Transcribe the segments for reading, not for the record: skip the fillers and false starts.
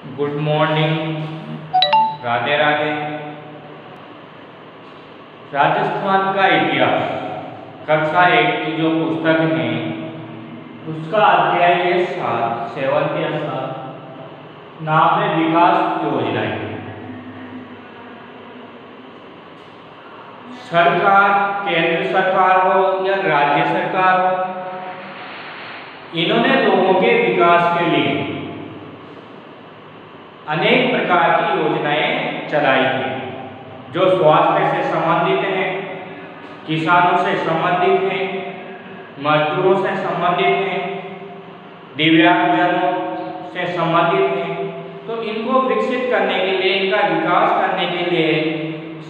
Good morning, Radhe Radhe. Rajasthan का इतिहास कक्षा 1 की जो पुस्तक है उसका अध्याय है 7 या 7, नाम है विकास योजनाएं। सरकार, केंद्र सरकार हो या राज्य सरकार हो, इन्होंने लोगों के विकास के लिए अनेक प्रकार की योजनाएं चलाई हैं, जो स्वास्थ्य से संबंधित हैं, किसानों से संबंधित हैं, मजदूरों से संबंधित हैं, दिव्यांगजनों से संबंधित हैं। तो इनको विकसित करने के लिए, इनका विकास करने के लिए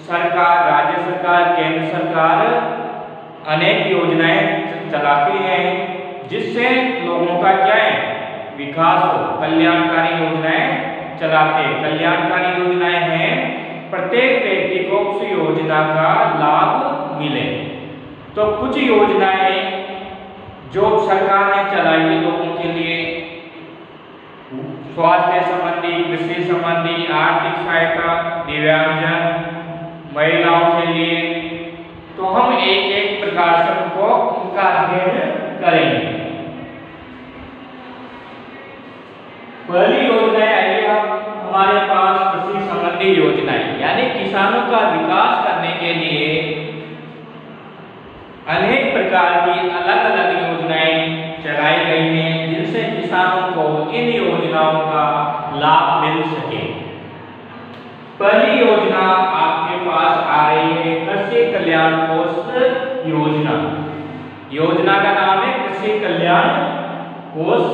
सरकार, राज्य सरकार, केंद्र सरकार अनेक योजनाएं चलाती हैं, जिससे लोगों का क्या है, विकास हो। कल्याणकारी योजनाएं चलाते हैं। कल्याणकारी योजनाएं हैं प्रत्येक व्यक्ति को उस योजना का लाभ मिले। तो कुछ योजनाएं जो सरकार ने चलाई है लोगों के लिए, स्वास्थ्य संबंधी, कृषि संबंधी, आर्थिक सहायता, दिव्यांगजन, महिलाओं के लिए, तो हम एक एक प्रकार से उनका अध्ययन करेंगे। पहली योजना आई हमारे पास कृषि संबंधी योजनाएं, यानी किसानों का विकास करने के लिए अनेक प्रकार की अलग अलग योजनाएं चलाई गई हैं, जिनसे किसानों को इन योजनाओं का लाभ मिल सके। पहली योजना आपके पास आ रही है कृषि कल्याण कोष योजना। योजना का नाम है कृषि कल्याण कोष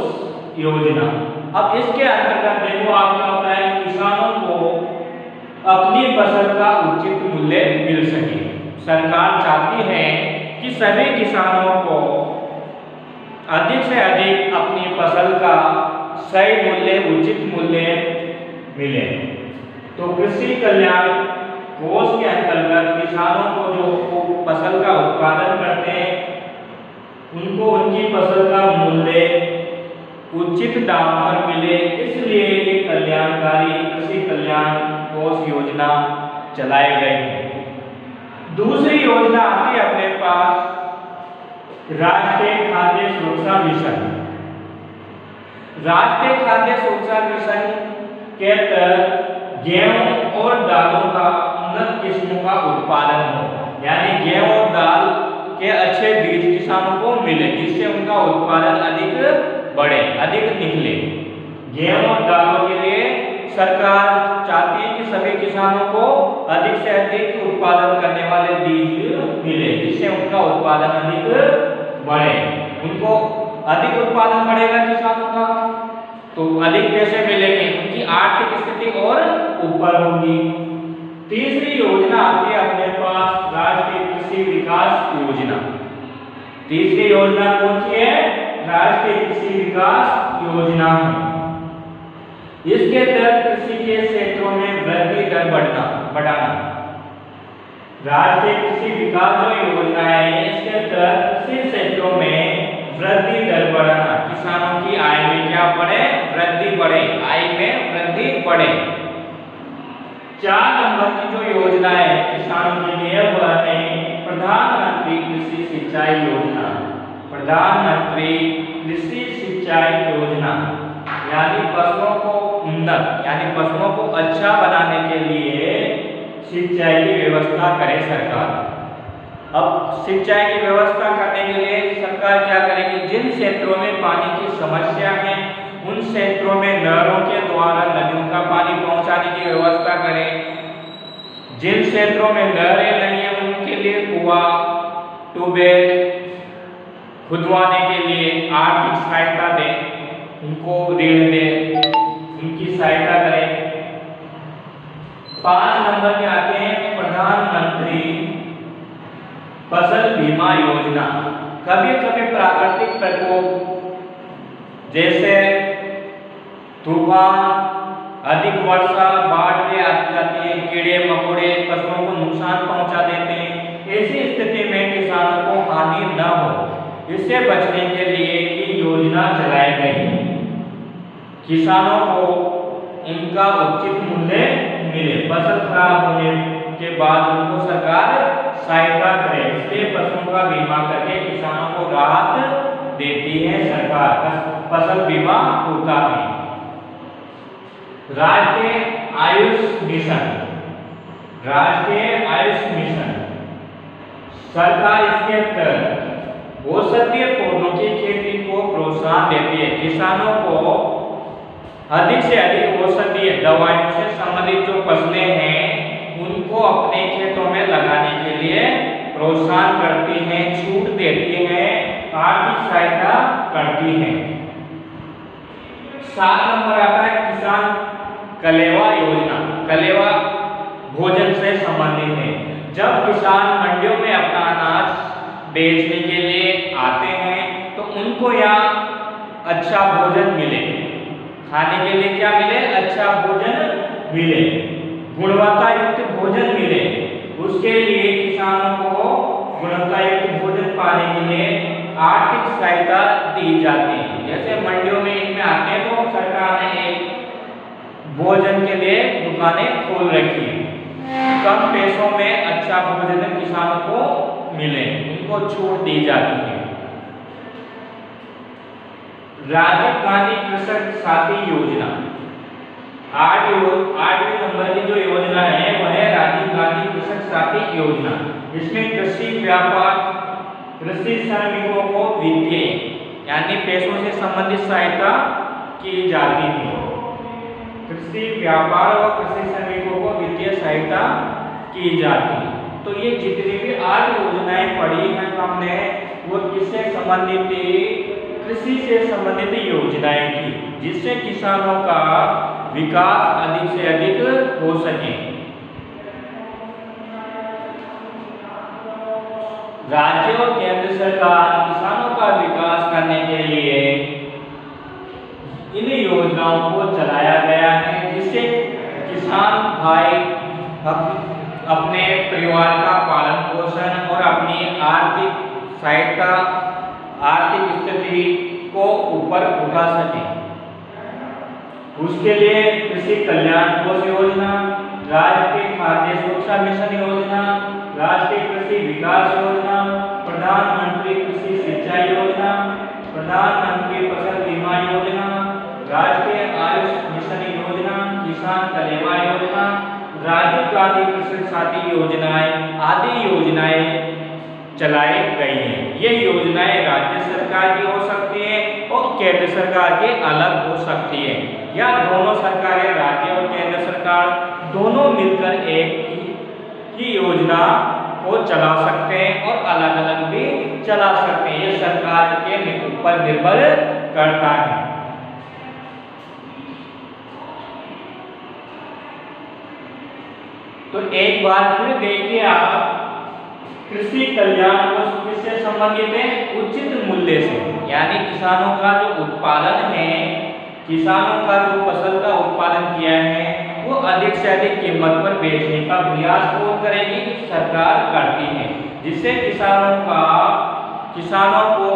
योजना। अब इसके अंतर्गत देखो आप क्या होता है, किसानों को अपनी फसल का उचित मूल्य मिल सके। सरकार चाहती है कि सभी किसानों को अधिक से अधिक अपनी फसल का सही मूल्य, उचित मूल्य मिले। तो कृषि कल्याण कोष के अंतर्गत किसानों को जो फसल का उत्पादन करते हैं, उनको उनकी फसल का मूल्य उचित दाम पर मिले, इसलिए ये कल्याणकारी कृषि कल्याण कोष योजना चलाई गई है। दूसरी योजना आती है अपने पास राष्ट्रीय खाद्य सुरक्षा मिशन। राष्ट्रीय खाद्य सुरक्षा मिशन के तहत गेहूं और दालों का उन्नत किस्मों का उत्पादन हो, यानी गेहूं और दाल के अच्छे बीज किसानों को मिले, जिससे उनका उत्पादन अधिक बढ़े, अधिक निकले। गेहूं और दालों के लिए सरकार चाहती है कि सभी किसानों को अधिक से अधिक उत्पादन करने वाले बीज मिले, जिससे उनका उत्पादन अधिक बढ़े। उनको अधिक उत्पादन बढ़ेगा किसानों का, तो अधिक पैसे मिलेंगे, उनकी आर्थिक स्थिति और ऊपर होगी। तीसरी योजना आती है अपने पास राष्ट्रीय कृषि विकास योजना। तीसरी योजना कौन सी है? राष्ट्रीय कृषि विकास योजना है। इसके तहत कृषि के क्षेत्रों में वृद्धि दर बढ़ाना। राष्ट्रीय कृषि विकास जो योजना है, इसके तहत कृषि क्षेत्रों में वृद्धि दर बढ़ाना, किसानों की आय में क्या बढ़े? वृद्धि बढ़े, आय में वृद्धि बढ़े। 4 नंबर की जो योजना है किसानों के लिए, वह है प्रधानमंत्री कृषि सिंचाई योजना। प्रधानमंत्री कृषि सिंचाई योजना, यानी फसलों को उन्नत, यानी फसलों को अच्छा बनाने के लिए सिंचाई की व्यवस्था करे सरकार। अब सिंचाई की व्यवस्था करने के लिए सरकार क्या करेगी? जिन क्षेत्रों में पानी की समस्या है, उन क्षेत्रों में नहरों के द्वारा नदियों का पानी पहुंचाने की व्यवस्था करें। जिन क्षेत्रों में नहरें नहीं है, उनके लिए कुआं, ट्यूबवेल खुदवाने के लिए आर्थिक सहायता दें, उनको ऋण दें, उनकी सहायता करें। 5 नंबर में आते हैं प्रधानमंत्री फसल बीमा योजना। कभी कभी प्राकृतिक प्रकोप जैसे तूफान, अधिक वर्षा, बाढ़ भी आती जाती है, कीड़े मकोड़े फसलों को नुकसान पहुंचा देते हैं। ऐसी स्थिति में किसानों को हानि न हो, इससे बचने के लिए ये योजना चलाई गई। किसानों को इनका उचित मूल्य मिले। फसल खराब होने के बाद उनको सरकार सहायता करे, इसलिए पशुओं का बीमा करके किसानों को राहत देती है सरकार। फसल बीमा होता है। राष्ट्रीय आयुष मिशन, राष्ट्रीय आयुष मिशन सरकार इसके तहत औषधीय पौधों की खेती को प्रोत्साहन देती है। किसानों को अधिक से अधिक औषधीय दवाइयों से संबंधित जो फसलें हैं उनको अपने खेतों में लगाने के लिए प्रोत्साहन करती हैं, छूट देती हैं, आर्थिक सहायता करती हैं। 7 नंबर आता है किसान कलेवा योजना। कलेवा भोजन से संबंधित है। जब किसान मंडियों में अपना अनाज बेचने के लिए आते हैं तो उनको यहाँ अच्छा भोजन मिले, खाने के लिए क्या मिले, अच्छा भोजन मिले, गुणवत्ता युक्त भोजन मिले। उसके लिए किसानों को गुणवत्ता युक्त भोजन पाने के लिए आर्थिक सहायता दी जाती है। जैसे मंडियों में इनमें आते हैं तो सरकार ने एक भोजन के लिए दुकानें खोल रखी है, कम पैसों में अच्छा भोजन किसानों को मिले, उनको छूट दी जाती है। राजीव गांधी कृषक साथी योजना, 8वें नंबर की जो योजना है वह है राजीव गांधी कृषक साथी योजना। इसमें कृषि व्यापार, कृषि श्रमिकों को वित्तीय यानी पैसों से संबंधित सहायता की जाती है। कृषि व्यापार और कृषि श्रमिकों को वित्तीय सहायता की जाती है। तो ये जितनी भी 8 योजनाएं पढ़ी हैं हमने वो किससे संबंधित थी, कृषि से संबंधित योजनाएं थी, जिससे किसानों का विकास अधिक से अधिक हो सके। राज्य और केंद्र सरकार किसानों का विकास करने के लिए इन योजनाओं को चलाया गया है, जिससे किसान भाई अपने परिवार का पालन पोषण और अपनी आर्थिक सहायता, आर्थिक स्थिति को ऊपर उठा सके। उसके लिए कृषि कल्याण कोष योजना, राष्ट्रीय खाद्य सुरक्षा मिशन योजना, राष्ट्रीय कृषि विकास योजना, प्रधानमंत्री कृषि सिंचाई योजना, प्रधानमंत्री फसल बीमा योजना, राष्ट्रीय आयुष मिशन योजना, किसान कलेवा योजना, राजीव गांधी कृषक साथी योजनाएं आदि योजनाएं चलाई गई हैं। ये योजनाएं राज्य सरकार की हो सकती है और केंद्र सरकार की अलग हो सकती है, या दोनों सरकारें, राज्य और केंद्र सरकार दोनों मिलकर एक ही योजना को चला सकते हैं और अलग अलग भी चला सकते हैं। ये सरकार के ऊपर निर्भर करता है। तो एक बार फिर देखिए आप, कृषि कल्याण कोष किससे संबंधित है, उचित मूल्य से, यानी किसानों का जो उत्पादन है, किसानों का जो फसल का उत्पादन किया है वो अधिक से अधिक कीमत पर बेचने का प्रयास कौन करेगी, सरकार करती है, जिससे किसानों को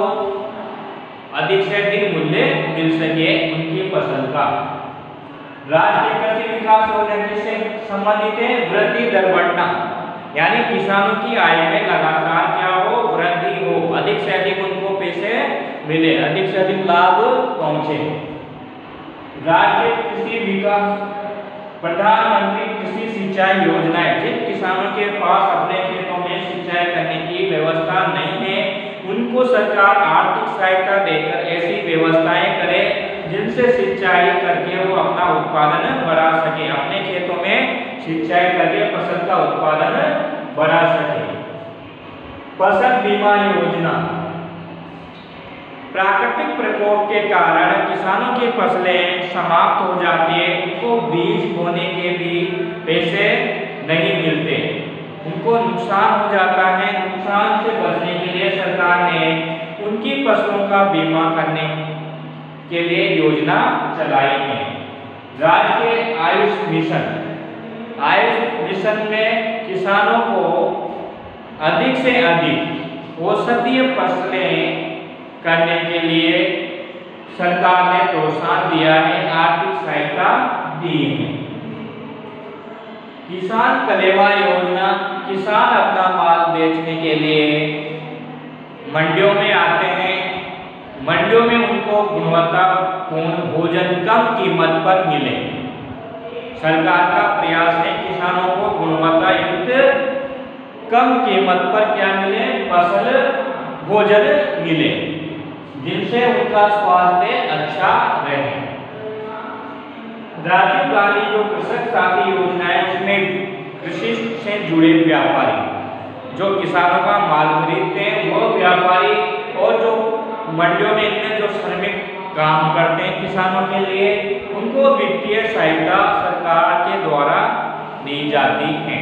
अधिक से अधिक मूल्य मिल सके उनकी फसल का। राष्ट्रीय कृषि विकास योजना से संबंधित है, वृद्धि दर बढ़ना, यानी किसानों की आय में लगातार क्या हो, वृद्धि हो, अधिक से अधिक उनको पैसे मिले, अधिक से अधिक लाभ पहुंचे। राष्ट्रीय कृषि विकास, प्रधानमंत्री कृषि सिंचाई योजनाएं, जिन किसानों के पास अपने खेतों में सिंचाई करने की व्यवस्था नहीं है उनको सरकार आर्थिक सहायता देकर ऐसी व्यवस्थाएं करे जिनसे सिंचाई करके वो अपना उत्पादन बढ़ा सके, अपने खेतों में सिंचाई करके फसल का उत्पादन बढ़ा सके। फसल बीमा योजना, प्राकृतिक प्रकोप के कारण किसानों की फसलें समाप्त हो जाती है, उनको बीज बोने के भी पैसे नहीं मिलते, उनको नुकसान हो जाता है। नुकसान से बचने के लिए सरकार ने उनकी फसलों का बीमा करने के लिए योजना चलाई है। राष्ट्रीय आयुष मिशन, आयुष मिशन में किसानों को अधिक से अधिक औषधीय फसलें करने के लिए सरकार ने प्रोत्साहन दिया है, आर्थिक सहायता दी है। किसान कलेवा योजना, किसान अपना माल बेचने के लिए मंडियों में आते हैं। मंडियों में उनको गुणवत्तापूर्ण भोजन कम कीमत पर मिले। सरकार का प्रयास है किसानों को गुणवत्ता युक्त कम कीमत पर क्या मिले, फसल भोजन मिले, जिनसे उनका स्वास्थ्य अच्छा रहे। राजीव गांधी जो कृषक साथी योजना है उसमें कृषि से जुड़े व्यापारी जो किसानों का माल खरीदते हैं वो व्यापारी और जो मंडियों में इतने जो श्रमिक काम करते हैं किसानों के लिए उनको वित्तीय सहायता सरकार के द्वारा दी जाती है।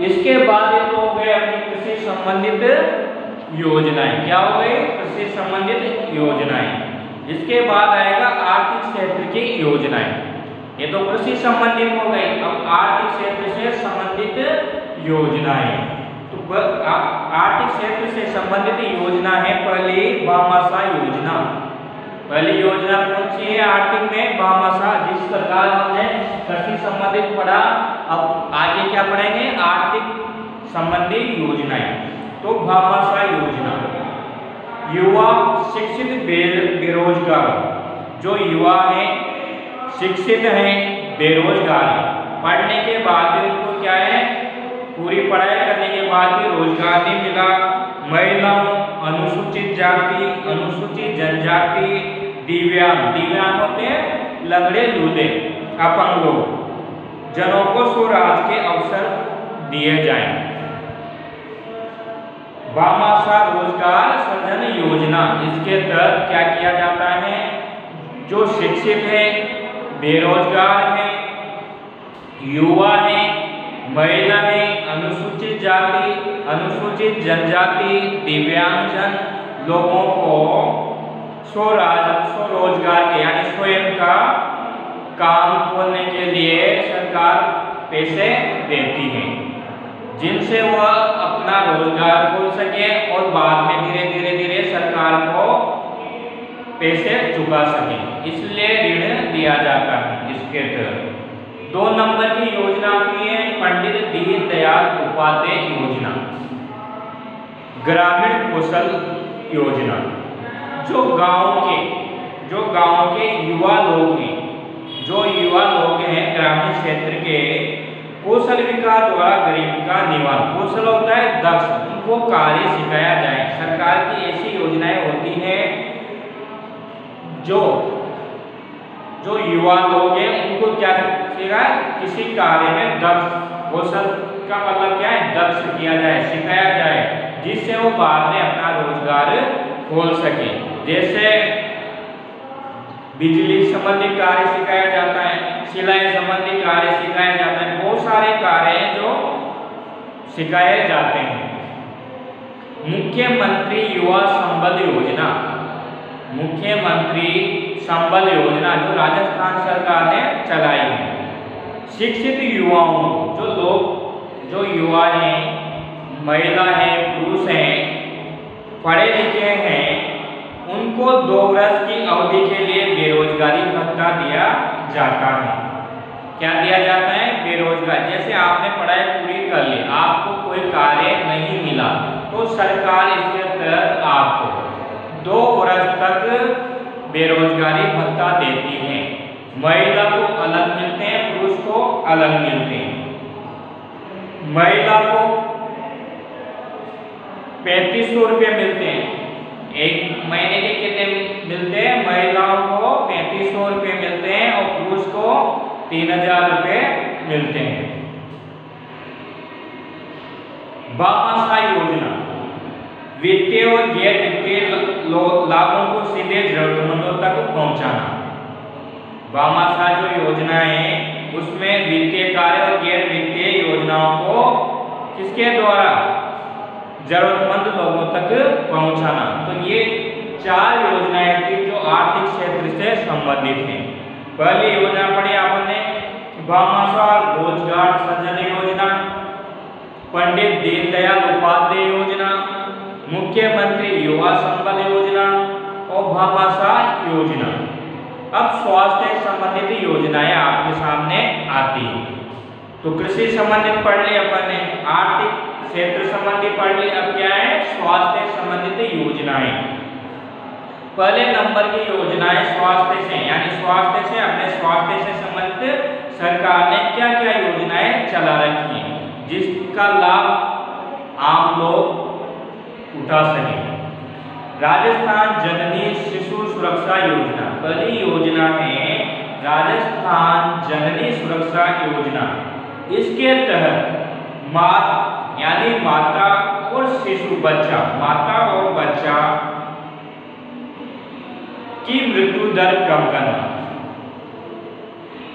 इसके बाद ये तो हो गए अपनी कृषि संबंधित योजनाएं। क्या हो गई? कृषि संबंधित योजनाएं। इसके बाद आएगा आर्थिक क्षेत्र की योजनाएं। ये तो कृषि संबंधित हो गई। अब आर्थिक क्षेत्र से संबंधित योजनाएं। तो आर्थिक क्षेत्र से संबंधित योजना है पहली भामाशाह योजना। पहली योजना कौन सी है आर्थिक में? भामाशाह, जिस प्रकार हमने कृषि संबंधित पढ़ा। अब आगे क्या पढ़ेंगे? आर्थिक संबंधी योजनाएं। तो भामाशाह योजना, युवा शिक्षित बेरोजगार, जो युवा हैं शिक्षित हैं बेरोजगार हैं, पढ़ने के बाद भी उनको क्या है पूरी पढ़ाई करने के बाद भी रोजगार नहीं मिला। महिलाओं, अनुसूचित जाति, अनुसूचित जनजाति, दिव्यांग, दिव्यांग होते हैं लंगड़े लूले अपंग लोग, जनों को स्वराज के अवसर दिए जाएं। भामाशाह रोजगार सृजन योजना, इसके तहत क्या किया जाता है? जो शिक्षित है, बेरोजगार है, युवा है, महिला है, अनुसूचित जाति, अनुसूचित जनजाति, दिव्यांगजन लोगों को स्वरोजगार के यानी स्वयं का काम खोलने के लिए सरकार पैसे देती है, जिनसे वह अपना रोजगार खोल सके और बाद में धीरे धीरे सरकार को पैसे चुका सके, इसलिए ऋण दिया जाता है। इसके तहत 2 नंबर की योजना आती है पंडित दीनदयाल उपाध्याय योजना, ग्रामीण कौशल योजना। जो गांव के युवा लोग हैं, जो युवा लोग हैं ग्रामीण क्षेत्र के, कौशल विकास द्वारा गरीबी का निवारण। कौशल होता है दक्ष, उनको कार्य सिखाया जाए। सरकार की ऐसी योजनाएं होती हैं जो युवा लोग हैं उनको क्या सिखाया, किसी कार्य में दक्ष, कौशल का मतलब क्या है दक्ष किया जाए, सिखाया जाए, जिससे वो बाद में अपना रोजगार खोल सके। जैसे बिजली संबंधी कार्य सिखाया जाता है, सिलाई संबंधी कार्य सिखाया जाता है, बहुत सारे कार्य हैं जो सिखाए जाते हैं। मुख्यमंत्री युवा संबल योजना, मुख्यमंत्री संबल योजना जो राजस्थान सरकार ने चलाई है। शिक्षित युवाओं, जो युवा हैं, महिला हैं, पुरुष हैं, पढ़े लिखे हैं, उनको 2 वर्ष की अवधि के लिए बेरोजगारी भत्ता दिया जाता है। क्या दिया जाता है? बेरोजगार। जैसे आपने पढ़ाई पूरी कर ली, आपको कोई कार्य नहीं मिला, तो सरकार इसके तहत आपको 2 वर्ष तक बेरोजगारी भत्ता देती है। महिला को अलग मिलते हैं, पुरुष को अलग मिलते हैं। महिला को 3500 रुपये मिलते हैं। एक महीने के कितने मिलते हैं? महिलाओं को 3500 रुपये मिलते हैं और पुरुष को 3000 रुपये मिलते हैं। भामाशाह योजना, वित्तीय और गैर वित्तीय लाभों को सीधे जरूरतमंदों तक पहुंचाना। भामाशाह जो योजना है उसमें वित्तीय कार्य और गैर वित्तीय योजनाओं को किसके द्वारा? जरूरतमंद लोगों तक पहुंचाना। तो ये 4 योजनाएं थी जो आर्थिक क्षेत्र से संबंधित हैं। पहली योजना पढ़ी आपने भामाशाह रोजगार सृजन योजना, पंडित दीनदयाल उपाध्याय योजना, मुख्यमंत्री युवा संबल योजना और भामाशाह योजना। अब स्वास्थ्य संबंधित योजनाएं आपके सामने आती हैं। तो कृषि संबंधित पढ़ लिया अपन ने, आर्थिक क्षेत्र संबंधी पढ़ लिया, अब क्या है स्वास्थ्य संबंधित योजनाएं। पहले नंबर की योजनाएं स्वास्थ्य से, यानी स्वास्थ्य से अपने स्वास्थ्य से संबंधित सरकार ने क्या क्या योजनाएं चला रखी हैं जिसका लाभ आम लोग उठा सके। राजस्थान जननी शिशु सुरक्षा योजना, पहली योजना है राजस्थान जननी सुरक्षा योजना। इसके तहत यानी माता और शिशु बच्चा, माता और बच्चा की मृत्यु दर कम करना।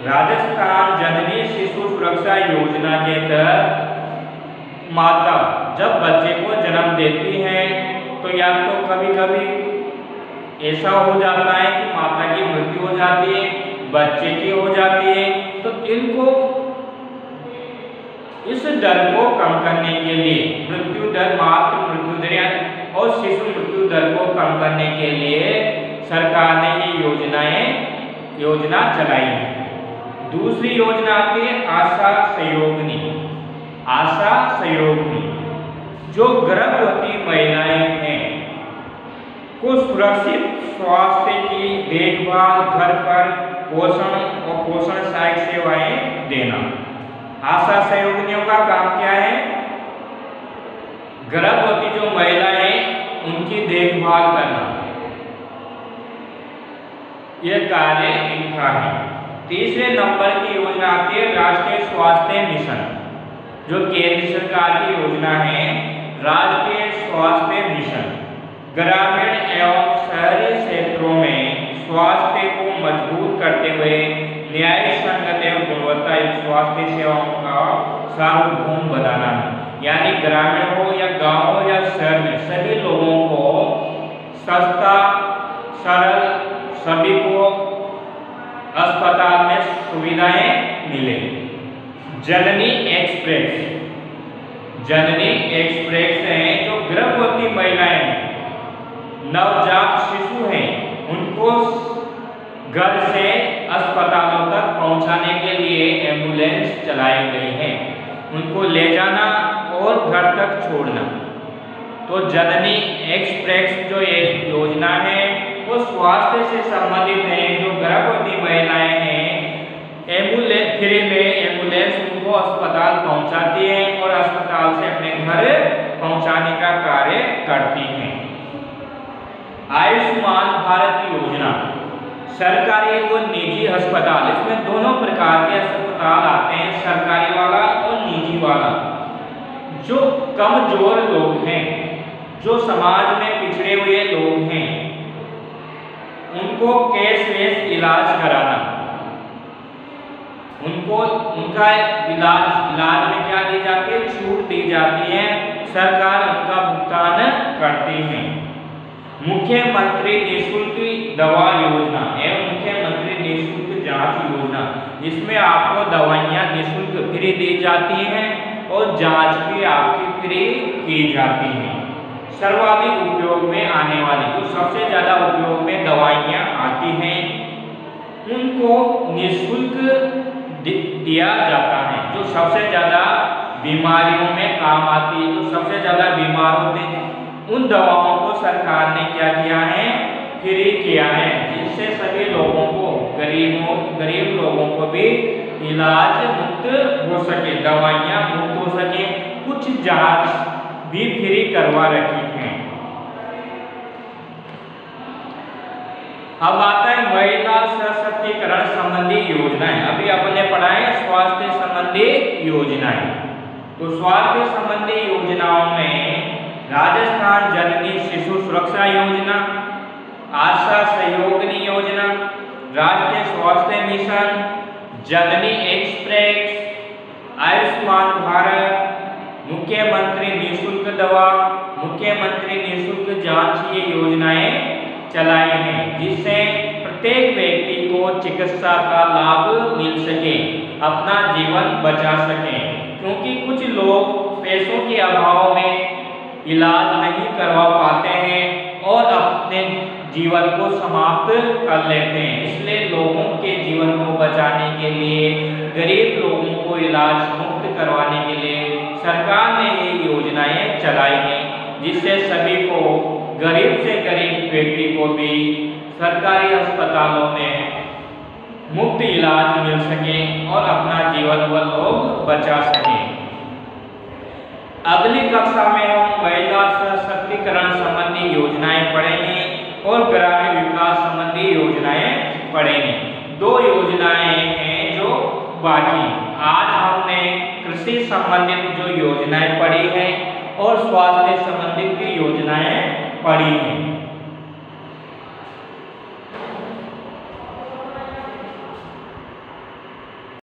राजस्थान जननी शिशु सुरक्षा योजना के तहत माता जब बच्चे को जन्म देती है तो या तो कभी कभी ऐसा हो जाता है कि माता की मृत्यु हो जाती है, बच्चे की हो जाती है, तो इनको इस दर को कम करने के लिए मृत्यु दर, मातृ मृत्यु दर और शिशु मृत्यु दर को कम करने के लिए सरकार ने ये योजना चलाई है। दूसरी योजना आती है आशा सहयोगिनी। आशा सहयोगिनी जो गर्भवती महिलाएं हैं को सुरक्षित स्वास्थ्य की देखभाल, घर पर पोषण और पोषण सहायक सेवाएं देना। आशा सहयोगिनियों का काम क्या है? गर्भवती जो महिलाएं उनकी देखभाल करना, यह कार्य इनका है। तीसरे नंबर की योजना आती है राष्ट्रीय स्वास्थ्य मिशन, जो केंद्र सरकार की योजना है। राष्ट्रीय स्वास्थ्य मिशन ग्रामीण एवं शहरी क्षेत्रों में स्वास्थ्य को मजबूत करते हुए न्याय संगत एवं गुणवत्ता युक्त स्वास्थ्य सेवाओं का सार्वभौम बनाना है। यानी ग्रामीण हो या गांव हो या शहर में सभी लोगों को सस्ता, सरल, सभी को अस्पताल में सुविधाएं मिले। जननी एक्सप्रेस, जननी एक्सप्रेस है जो गर्भवती महिलाएं, नवजात शिशु हैं, उनको घर से अस्पतालों तक पहुंचाने के लिए एम्बुलेंस चलाई गई है, उनको ले जाना और घर तक छोड़ना। तो जननी एक्सप्रेस जो एक योजना है वो स्वास्थ्य से संबंधित है। जो गर्भवती महिलाएं हैं एम्बुलेंस फ्री में एम्बुलेंस उनको अस्पताल पहुंचाती है और अस्पताल से अपने घर पहुंचाने का कार्य करती हैं। आयुष्मान भारत योजना सरकारी और निजी अस्पताल, इसमें दोनों प्रकार के अस्पताल आते हैं, सरकारी वाला और निजी वाला। जो कमजोर लोग हैं, जो समाज में पिछड़े हुए लोग हैं, उनको कैशलेस इलाज कराना, उनको उनका इलाज में क्या दी जाती है? छूट दी जाती है, सरकार उनका भुगतान करती है। मुख्यमंत्री निःशुल्क दवा योजना एवं मुख्यमंत्री निःशुल्क जांच योजना, इसमें आपको दवाइयाँ निःशुल्क फ्री दी जाती हैं और जांच भी आपकी फ्री की जाती है। सर्वाधिक उपयोग में आने वाली, जो सबसे ज्यादा उपयोग में दवाइयाँ आती हैं, उनको निःशुल्क दिया जाता है। जो सबसे ज्यादा बीमारियों में काम आती है, जो सबसे ज्यादा बीमार होते हैं, उन दवाओं को सरकार ने क्या किया है? फ्री किया है, जिससे सभी लोगों को, गरीब लोगों को भी इलाज मुक्त हो सके, दवाइयाँ मुक्त हो सके, कुछ जांच भी फ्री करवा रखी है। अब आता है महिला सशक्तिकरण संबंधी योजनाएं। अभी अपन ने पढ़ा है स्वास्थ्य संबंधी योजनाएं। तो स्वास्थ्य संबंधी योजनाओं में राजस्थान जननी शिशु सुरक्षा योजना, आशा सहयोगिनी योजना, राष्ट्रीय स्वास्थ्य मिशन, जननी एक्सप्रेस, आयुष्मान भारत, मुख्यमंत्री निःशुल्क दवा, मुख्यमंत्री निःशुल्क जांच, ये योजनाएं चलाई हैं, जिससे प्रत्येक व्यक्ति को चिकित्सा का लाभ मिल सके, अपना जीवन बचा सके। क्योंकि कुछ लोग पैसों के अभाव में इलाज नहीं करवा पाते हैं और अपने जीवन को समाप्त कर लेते हैं। इसलिए लोगों के जीवन को बचाने के लिए, गरीब लोगों को इलाज मुफ्त करवाने के लिए सरकार ने ये योजनाएं चलाई हैं, जिससे सभी को, गरीब से गरीब व्यक्ति को भी सरकारी अस्पतालों में मुफ्त इलाज मिल सके और अपना जीवन व लोग बचा सकें। अगली कक्षा में हम महिला सशक्तिकरण संबंधी योजनाएं पढ़ेंगे और ग्रामीण विकास संबंधी योजनाएं पढ़ेंगे। 2 योजनाएं हैं जो बाकी। आज हमने कृषि संबंधित जो योजनाएं पढ़ी हैं और स्वास्थ्य संबंधित योजनाएं पढ़ी हैं।